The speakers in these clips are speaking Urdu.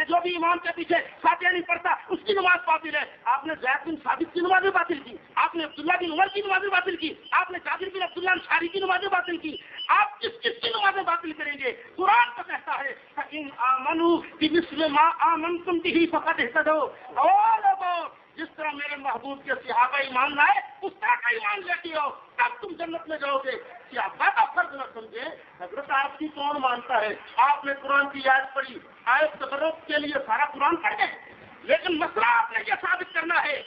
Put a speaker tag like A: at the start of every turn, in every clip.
A: کہ جو بھی امام کے پیچھے فاتحہ نہیں پڑھتا اس کی نماز باطل ہے. آپ نے زید بن ثابت کی نمازیں باطل کی, آپ نے عبداللہ بن عمر کی نمازیں باطل کی, آپ نے جابر بن عبداللہ انصاری کی نمازیں باطل کی. آپ کس کس کی نمازیں باطل کریں گے؟ قرآن تو کہتا ہے فَإِنْ آمَنُوا بِمِثْلِ مَا آمَنْتُمْ بِهِ فَقَدْ اهْتَدَوْا. او لوگوں, جس طرح میرے محبوب کے صحابہ ایمان لائے اس طرح کا ایمان لے کے آؤ, تب تم جنت میں جاؤ گے. صحابہ کا فرض نہ سمجھے. حضرت آپ کی کون مانتا ہے؟ آپ نے قرآن کی آیت پڑھی, آیت تبرک کے لیے سارا قرآن پڑھ گئے, لیکن مسئلہ آپ نے یہ ثابت کرنا ہے,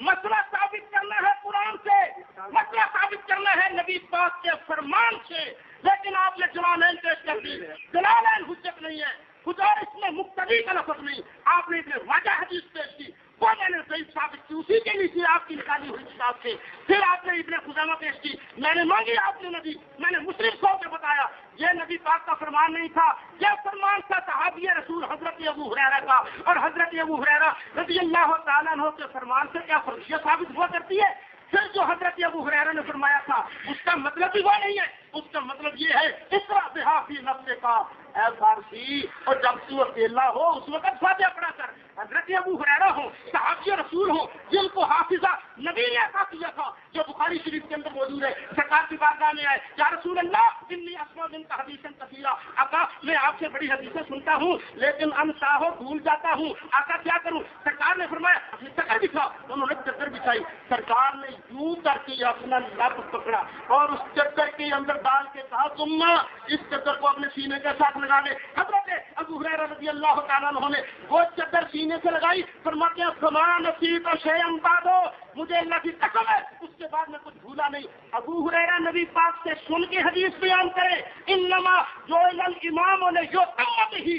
A: مسئلہ ثابت کرنا ہے قرآن سے, مسئلہ ثابت کرنا ہے نبی پاک کے فرمان سے. لیکن آپ نے جلالین پیش کر دی, جلالین حجت نہیں ہے, خدا اس میں مقتدی کا لفظ نہیں. آپ نے اتنے واضح حدیث پیش کی, وہ میں نے صحیح ثابت کی, اسی کے لیے آپ کی نکالی ہوئی کتاب سے. پھر آپ نے ابن خزیمہ پیش کی, میں نے مانگی, آپ نے نبی, میں نے مسلم کو بتایا یہ نبی پاک کا فرمان نہیں تھا, یہ فرمان تھا صحابی رسول حضرت ابو ہریرہ کا. اور حضرت ابو ہریرہ رضی اللہ تعالیٰ عنہ کے فرمان سے کیا فرضیت ثابت ہوا کرتی ہے؟ پھر جو حضرت ابو ہریرہ نے فرمایا تھا اس کا مطلب بھی وہ نہیں ہے, اس کا مطلب یہ ہے اقرأ بہا فی نفسک کا, اے فارسی, اور جب تو اکیلا ہو اس وقت فاتحہ پڑھا کر. حضرت ابو ہریرہ ہو, صحابی رسول ہو, جن کو حافظہ نبی نے عطا کیا تھا, جو بخاری شریف کے اندر موجود ہے, سرکار کی بارگاہ میں آئے, یا رسول اللہ انی اسمع منک حدیثا کثیرا, آقا میں آپ سے بڑی حدیثیں سنتا ہوں لیکن انسا ہو بھول جاتا ہوں, آقا کیا کروں؟ سرکار نے فرمایا چادر بچھا. انہوں نے چادر بچھائی, سرکار نے یوں کر کے اپنا لب پکڑا اور اس چادر کے اندر ڈال کے کہا تم اس چادر کو اپنے سینے کے ساتھ لگا لے. حضرت ابو ہریرہ رضی اللہ تعالیٰ عنہ نے وہ چادر سینے سے لگائی, فرماتے ہیں فما نسیت شیئا بعد, مجھے اللہ کی قسم ہے اس کے بعد میں کچھ بھولا نہیں. ابو ہریرہ نبی پاک سے سن کے حدیث بیان کرے, انما جعل الامام لیؤتم بہ,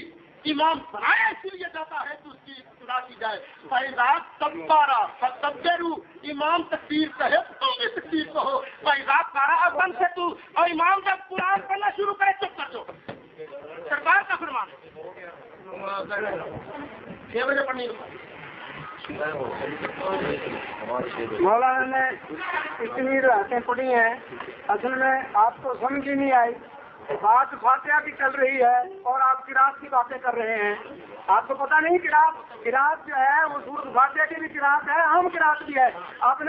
A: امام بنایا اس لیے جاتا ہے تو اس کی اقتدا کی جائے. فَإِذَا كَبَّرَ فَكَبِّرُوا, امام تکبیر کہے تو تم بھی تکبیر کہو. فَإِذَا قَرَأَ فَانصِتُوا, اور امام جب قرآن پڑھنا شروع کرے چپ کر دو. سرکار کا فرمان ہے 6 بجے پڑھنی.
B: مولانا نے اتنی راتیں پڑھی ہیں, اصل میں آپ کو سمجھ ہی نہیں آئی. بات فاتحہ کی چل رہی ہے اور آپ قرات کی باتیں کر رہے ہیں. آپ کو پتا نہیں قرات جو ہے وہ سورۃ فاتحہ کی بھی قرات ہے, عام قرات بھی ہے. آپ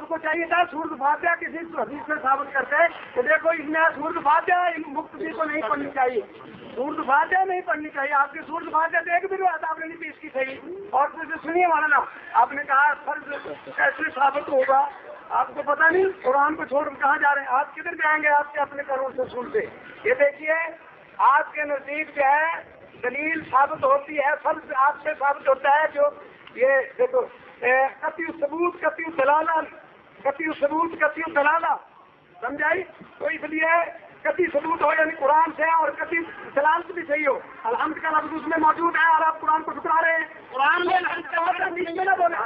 B: کو چاہیے تھا سورۃ فاتحہ کسی حدیث میں ثابت کرتے کہ دیکھو اس میں سورۃ فاتحہ مقتدی کو نہیں پڑھنی چاہیے, سورۃ فاتحہ نہیں پڑھنی چاہیے. آپ کی سورۃ فاتحہ تو ایک بھی روایت آپ نے نہیں پیش کی صحیح. اور پھر سنیے مولانا, آپ نے کہا فرض کیسے ثابت ہوگا؟ آپ کو پتا نہیں قرآن کو چھوڑ کر کہاں جا رہے ہیں, آپ کدھر جائیں گے آپ کے اپنے گھروں سے سنتے. یہ دیکھیے آپ کے نزدیک جو ہے دلیل ثابت ہوتی ہے, فرض آپ سے ثابت ہوتا ہے. جو یہ دیکھو قطعی ثبوت قطعی دلالہ, قطعی ثبوت قطعی دلالہ, سمجھائی؟ تو اس لیے قطعی ثبوت ہو یعنی قرآن سے, اور قطعی دلالت بھی صحیح ہو. الحمد کا لفظ اس میں موجود ہے اور آپ قرآن کو ٹھکرا رہے ہیں. قرآن میں نہ بولے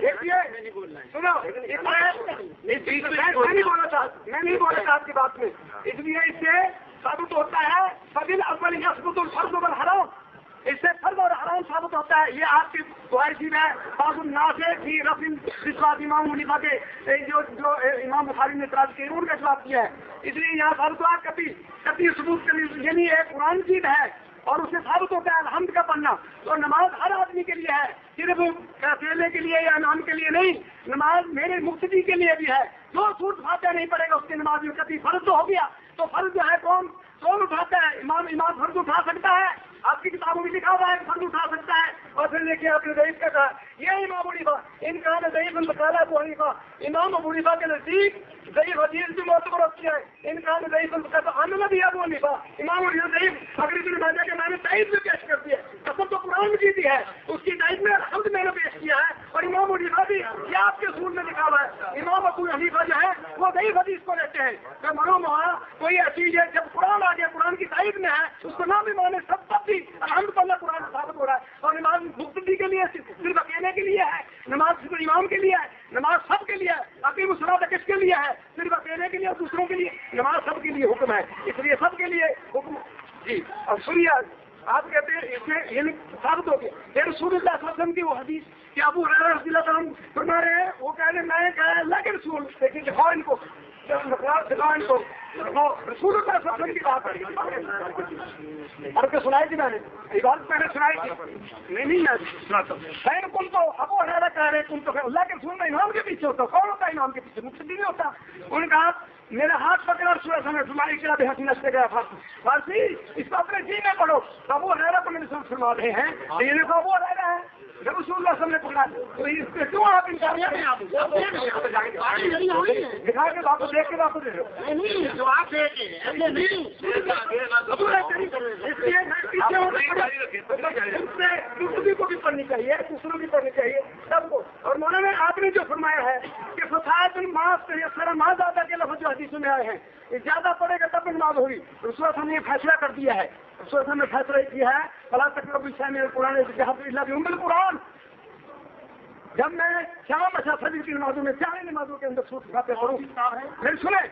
B: دیکھیے سنو, میں نہیں بولا تھا آپ کی بات میں. اس لیے اس سے ثابت ہوتا ہے فضل اول یثبت الفرض والحرام, اس سے فرض اور حرام ثابت ہوتا ہے. یہ آپ کی خواہشی میں بعض الناس کی رفع امام حنیفہ کے جو امام بخاری نے اعتراض کی ان کا جواب دیا ہے. اس لیے یہاں ثابت ہوا کبھی ثبوت یعنی ایک قرآن چیز ہے اور اس سے ثابت ہوتا ہے الحمد کا پڑھنا. تو نماز ہر آدمی کے لیے ہے, صرف اکیلے کے لیے یا امام کے لیے نہیں. نماز میرے مقتدی کے لیے بھی ہے. جو سورۃ فاتحہ نہیں پڑھے گا اس کی نماز میں کبھی فرض تو ہو گیا. تو فرض جو ہے کون اٹھاتا ہے؟ امام فرض اٹھا سکتا ہے. آپ کی کتابوں میں لکھا ہوا ہے فرض اٹھا سکتا ہے. اور پھر دیکھیے آپ نے ضعیف کا کہا, یہ امام ابو حنیفہ ان کا ضعیف انتقال ابو حنیفہ, امام ابو حنیفہ کے نزدیک ضعیف حدیث بھی معتبر ہوتی ہے. ان کا ضعیف انتقال بھی ابو حنیفہ امام ابو ضعیف اگر ابن ماجہ کے میں نے تائید بھی پیش کر دیا. اصل تو قرآن مجید ہی ہے, اس کی تائید میں الحمد میں نے پیش کیا ہے. اور امام ابو حنیفہ بھی یہ آپ کے اصول میں لکھا ہوا ہے. امام ابو حنیفہ جو ہے وہ ضعیف حدیث کو لیتے ہیں. تو معلوم ہوا کوئی چیز ہے جب قرآن آ گیا قرآن کی تائید میں ہے اس کو نہ بھی مانے سب بھی الحمد للہ قرآن ثابت ہو رہا ہے. اور نماز مقتدی کے لیے صرف اکیلے کے لیے ہے, نماز صرف امام کے لیے ہے, نماز سب کے لیے ہے. اقیم الصلاۃ کس کے لیے ہے؟ صرف اکیلے کے لیے اور دوسروں کے لیے. نماز سب کے لیے حکم ہے, اس لیے سب کے لیے حکم. جی اور سنیے آپ کہتے ہیں اس میں یعنی ثابت ہو گیا. پھر رسول اللہ صلی اللہ علیہ وسلم کی وہ حدیث کہ ابو ہریرہ رضی اللہ عنہ فرما رہے ہیں, وہ کہہ رہے ہیں میں کہا اللہ کے رسول, لیکن دکھاؤ ان کو وہ رسول اللہ صلی اللہ علیہ وسلم کی بات کری اور کے سنائی تھی میں نے عبادت میں نے سنائی تھی نہیں میں سناتا ہوں کن تو ابو ہریرہ کہہ رہے کن تو اللہ کے رسول میں امام کے پیچھے ہوتا کون ہوتا ہے امام کے پیچھے مقتدی نہیں ہوتا. انہوں نے کہا میرا ہاتھ پکڑا رسول اللہ صلی اللہ علیہ وسلم بے نستے گیا فارسی اس کو اپنے جی میں پڑھو. ابو ہریرہ کو میرے ساتھ فرما رہے ہیں یہ دیکھو ابو ہریرہ ہے جب رسول اللہ صلی اللہ علیہ وسلم نے پکڑا تو اس پہ کیوں آپ انکار کرتے ہیں؟ دکھا کے واپس دیکھ کے واپس دے دو نہیں جو آپ دوسری کو بھی پڑھنی چاہیے دوسروں کی پڑھنی چاہیے سب کو. اور مولانا آپ نے جو فرمایا ہے کہ فساد الماس ماں زیادہ کے لفظ جو حدیثوں میں آئے ہیں یہ زیادہ پڑے گا تب نماز ہوگی. رسول اللہ نے یہ فیصلہ کر دیا ہے رسول اللہ نے فیصلہ کیا ہے فلاں تقرب میں قرآن قرآن جب میں شام اچھا فجر کی نمازوں میں چار نمازوں کے اندر سوٹ کھاتے پڑھوں پھر سنیں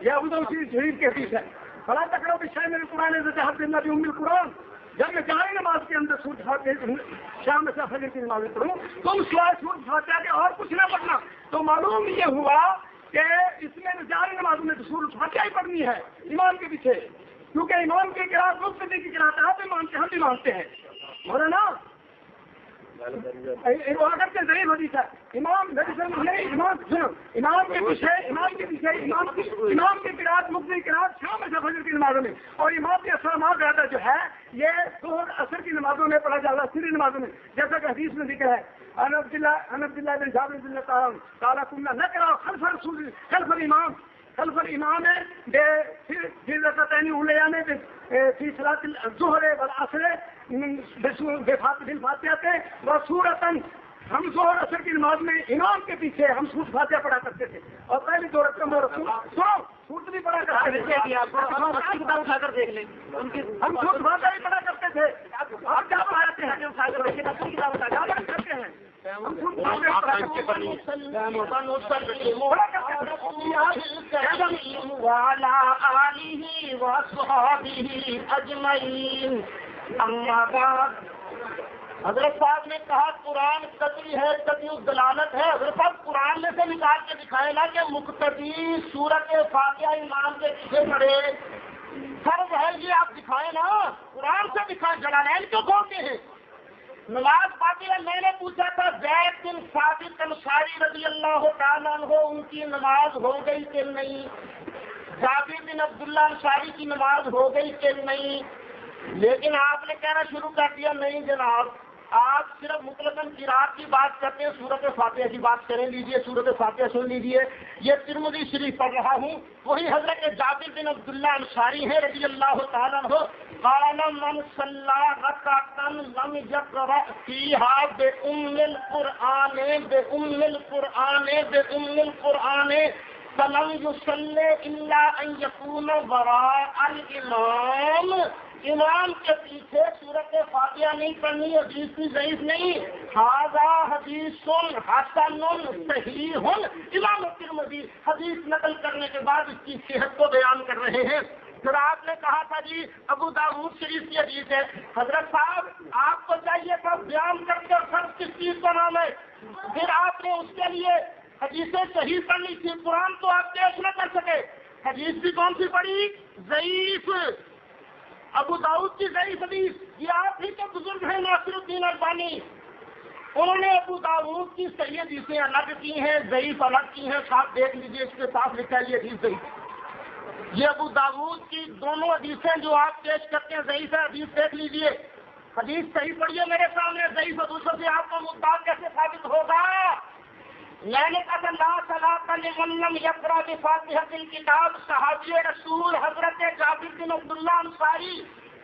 B: یہ ابو داؤد شریف کی حدیث ہے فلاں تقرب میں قرآن قرآن جب میں چار نماز کے اندر سوٹ کھاتے شام اچھا فجر کی نمازیں پڑھوں تم سوائے سوٹ کھاتے اور کچھ نہ پڑھنا. تو معلوم یہ ہوا کہ اس میں چار نمازوں میں سورج فاتحہ ہی پڑھنی ہے امام کے پیچھے کیونکہ امام کی قرأت مقتدی کی قرأت آپ مانتے ہم بھی مانتے ہیں مولانا اگر کے ضعیف حدیث ہے امام کے پیچھے امام کی قرأت مقتدی کی قرأت شام اچھا فجر کی نمازوں میں اور امام کے اسلامات زیادہ جو ہے یہ ظہر عصر کی نمازوں میں پڑھا جاتا ہے سری نمازوں میں جیسا کہ حدیث میں ذکر ہے انب اللہ بن جابر رضی اللہ تعالیٰ کنہ نہ کرا خلف الامام فی رکعتین اولیان فی صلاۃ الظہر والعصر بالفاتحہ وسورۃ. ہم ظہر عصر کی نماز میں امام کے پیچھے ہم سورۃ فاتحہ پڑھا کرتے تھے اور پہلی دو رکعت میں سورۃ بھی پڑھا کرتے تھے. اٹھا کر دیکھ لیں ہم سورۃ فاتحہ ہی پڑھا کرتے تھے. آپ کیا پڑھاتے ہیں
A: حضرت صاحب نے کہا قرآن قطعی ہے قطعی دلالت ہے. حضرت صاحب قرآن میں سے نکال کے دکھائے نا کہ مقتدی سورت فاتحہ امام کے پیچھے پڑے فرض ہے یہ آپ دکھائیں نا قرآن سے دکھائیں. جلالین کیوں کھولتے ہیں؟ نماز پاتی ہے. میں نے پوچھا تھا زید بن ثابت انصاری رضی اللہ تعالیٰ عنہ ان کی نماز ہو گئی کہ نہیں؟ جابر بن عبداللہ انصاری کی نماز ہو گئی کہ نہیں؟ لیکن آپ نے کہنا شروع کر دیا نہیں جناب آپ صرف مطلقاً قرات کی بات کرتے ہیں سورت فاتحہ کی بات کریں لیجئے سورت فاتحہ سن لیجئے. یہ ترمذی شریف پڑھ رہا ہوں وہی حضرت جابر بن عبداللہ انصاری ہے رضی اللہ تعالیٰ عنہ قال من صلی رکعتا لم یقرأ فیہا بأم القرآن فلم یصلی الا ان یکون وراء الامام. امام کے پیچھے سورت فاتحہ نہیں پڑھنی حدیث کی ضعیف نہیں. ھذا حدیث حسن صحیح. امام ترمذی حدیث نقل کرنے کے بعد اس کی صحت کو بیان کر رہے ہیں. پھر آپ نے کہا تھا جی ابو داؤد شریف کی حدیث ہے. حضرت صاحب آپ کو چاہیے تھا بیان کرتے اور فرض کس چیز کا نام ہے. پھر آپ نے اس کے لیے حدیثیں صحیح پڑھنی تھی. قرآن تو آپ پیش نہ کر سکے. حدیث بھی کون سی پڑھی؟ ضعیف. ابو داؤد کی ضعیف حدیث. یہ آپ ہی کے بزرگ ہیں ناصر الدین البانی. انہوں نے ابو داؤد کی صحیح حدیثیں الگ کی ہیں ضعیف الگ کی ہیں. صاحب دیکھ لیجیے اس کے ساتھ لکھا ہے یہ حدیث ضعیف. یہ ابو داؤد کی دونوں حدیثیں جو آپ پیش کرتے ہیں ضعیف ہے. حدیث دیکھ لیجیے. حدیث صحیح پڑھیے میرے سامنے. ضعیف حدیثوں سے آپ کا مدعا کیسے ثابت ہوگا؟ میں نے کہا لا صلاۃ لمن لم یقرأ بفاتحۃ الکتاب. صحابی رسول حضرت جابر بن عبداللہ انصاری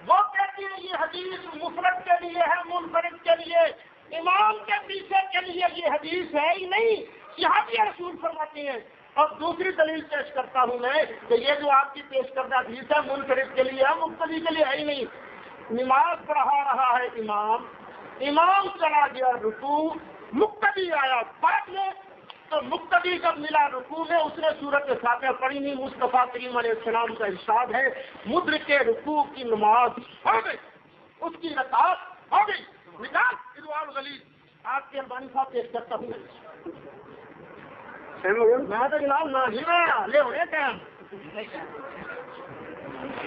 A: وہ کہتے ہیں یہ حدیث مفرد کے لیے ہے منفرد کے لیے. امام کے پیچھے کے لیے یہ حدیث ہے ہی نہیں. صحابی رسول فرماتے ہیں. اور دوسری دلیل پیش کرتا ہوں میں کہ یہ جو آپ کی پیش کردہ حدیث ہے منفرد کے لیے ہے مقتدی کے لیے ہے ہی نہیں. نماز پڑھا رہا ہے امام چلا گیا رکوع مقتدی آیا بعد میں تو مقتدی جب ملا رکوع میں اس نے سورت فاتحہ پڑھی نہیں. مصطفیٰ کریم علیہ السلام کا ارشاد ہے مدرک رکوع کی نماز ہو گئی اس کی رکعت ہو گئی. نکال ارواء الغلیظ آپ کے البانی صاحب پیش کرتا ہوں. میں تو جناب نہ لے ہوئے ٹائم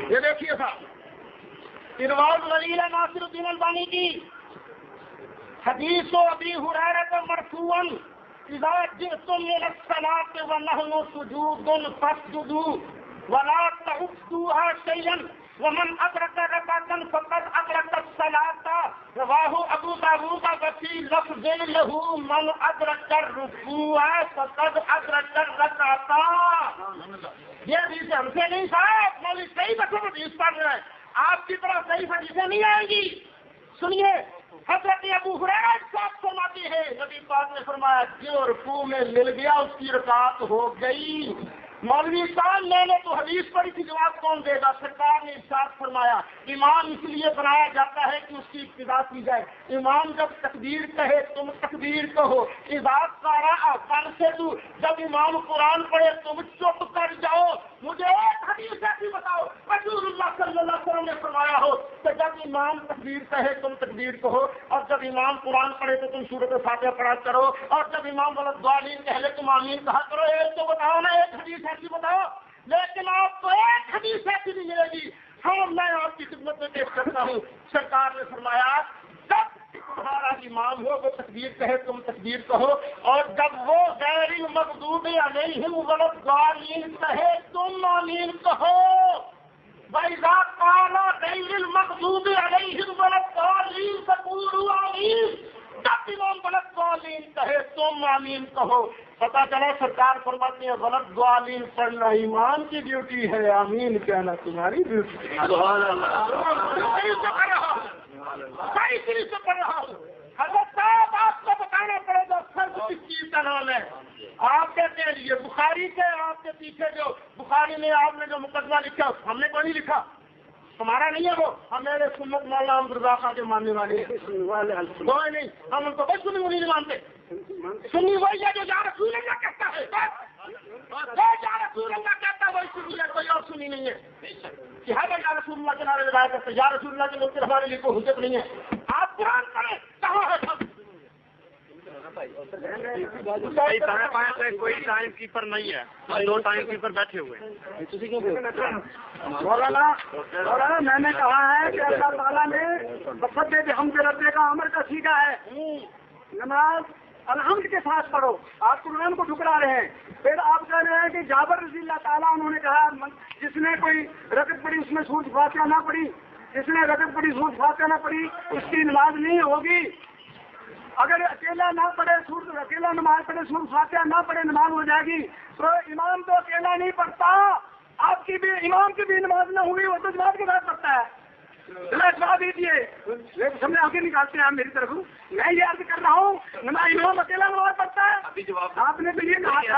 A: یہ دیکھیے صاحب ارواء الغلیل ناصر الدین البانی کی حدیث و ابی ہریرہ مرفوعا اذا جئتم الى الصلاة ونحن سجود فاسجدوا ولا تعدوها شيئا ومن ادرك ركعة فقد ادرك الصلاة رواه ابو داود وفي لفظ له من ادرك الركوع فقد ادرك الركعة. یہ حدیث ہم سے نہیں صاحب، مولوی صحیح بچوں حدیث پڑھ رہے ہیں، آپ کی طرح صحیح حدیثیں نہیں آئیں گی. سنیے حضرت ابو ہریرہ صاحب فرماتے ہیں نبی پاک نے فرمایا جو رکوع میں مل گیا اس کی رکعت ہو گئی. مولوی صاحب میں نے تو حدیث پڑھی تھی، جواب کون دے گا؟ سرکار نے ارشاد فرمایا امام اس لیے بنایا جاتا ہے کہ اس کی ابتدا کی جائے. امام جب تکبیر کہے تم تکبیر کہو. اذا قرأ فانصتوا، جب امام قرآن پڑھے تم چپ کر جاؤ. مجھے ایک حدیث ایسی بتاؤ رسول اللہ صلی اللہ علیہ وسلم نے فرمایا ہو کہ جب امام تکبیر کہے تم تکبیر کہو، اور جب امام قرآن پڑھے تو تم سورۃ فاتحہ پڑھا کرو، اور جب امام ولدالین کہے تم آمین کہا کرو. ایک تو بتاؤ نا، ایک حدیث ایسی بتاؤ. لیکن آپ کو ایک حدیث ایسی نہیں ملے گی. ہم میں آپ کی خدمت میں پیش کرتا ہوں. سرکار نے فرمایا جب تمہارا امام ہو وہ تکبیر کہے تم تکبیر کہو، اور جب وہ غیر المغضوب علیہم وَلَضَّالِّينَ کہے تم آمین کہو. وَإِذَا قَالَ غَيْرُ الْمَغْضُوبِ عَلَيْهِمْ وَلَا الضَّالِّينَ فَقُولُوا آمِينَ. جب امام وَلَضَّالِّينَ کہے تم آمین کہو. پتا چلا سرکار فرماتے ہیں وَلَضَّالِّينَ پڑھنا امام کی ڈیوٹی ہے، آمین کہنا تمہاری ڈیوٹی ہے. سبحان اللہ. صحیح طریقے سے پڑھ رہا ہوں. حضرت صاحب آپ کو بتانا پڑے گا فرض کس چیز کا نام ہے. آپ کہتے ہیں یہ بخاری کے، آپ کے پیچھے جو بخاری میں آپ نے جو مقدمہ لکھا ہم نے کوئی نہیں لکھا، ہمارا نہیں ہے وہ. ہم میرے سنت مولانا احمد رضا خان کے ماننے والے ہیں. کوئی نہیں، ہم ان کو کوئی سنی نہیں مانتے. سنی وہی ہے جو یا رسول اللہ کہتا ہے، یا رسول اللہ کہتا ہے وہی سنی ہے، کوئی اور سنی نہیں ہے. کہ ہر یا رسول اللہ کے نعرے لگایا کرتے، یا رسول اللہ کے لوگ ہمارے لیے کوئی حجت نہیں ہے. آپ قرآن پڑھیں کہاں ہے سب.
B: کوئی ٹائم کیپر نہیں ہے، دو ٹائم کیپر بیٹھے ہوئے ہیں. مولانا میں نے کہا ہے کہ اللہ تعالیٰ نے بفت ہم کے ربے کا عمر کا سیکھا ہے. نماز الحمد کے ساتھ پڑھو. آپ قرآن کو ٹھکرا رہے ہیں. پھر آپ کہہ رہے ہیں کہ جابر رضی اللہ تعالیٰ انہوں نے کہا جس نے کوئی رکعت پڑھی اس میں سورۃ فاتحہ نہ پڑھی، جس نے رکعت پڑھی سورۃ فاتحہ نہ پڑھی اس کی نماز نہیں ہوگی. اگر اکیلا نہ پڑھے اکیلا نماز پڑھے سورۃ فاتحہ نہ پڑھے نماز ہو جائے گی. تو امام تو اکیلا نہیں پڑھتا، آپ کی بھی امام کی بھی نماز نہ ہوگی، وہ تو جماعت کے ساتھ پڑھتا ہے. جواب دیجیے، سمجھے آگے نکالتے ہیں آپ میری طرف. میں یہ عرض کر رہا ہوں امام اکیلا نماز پڑھتا ہے. آپ نے تو یہ کہا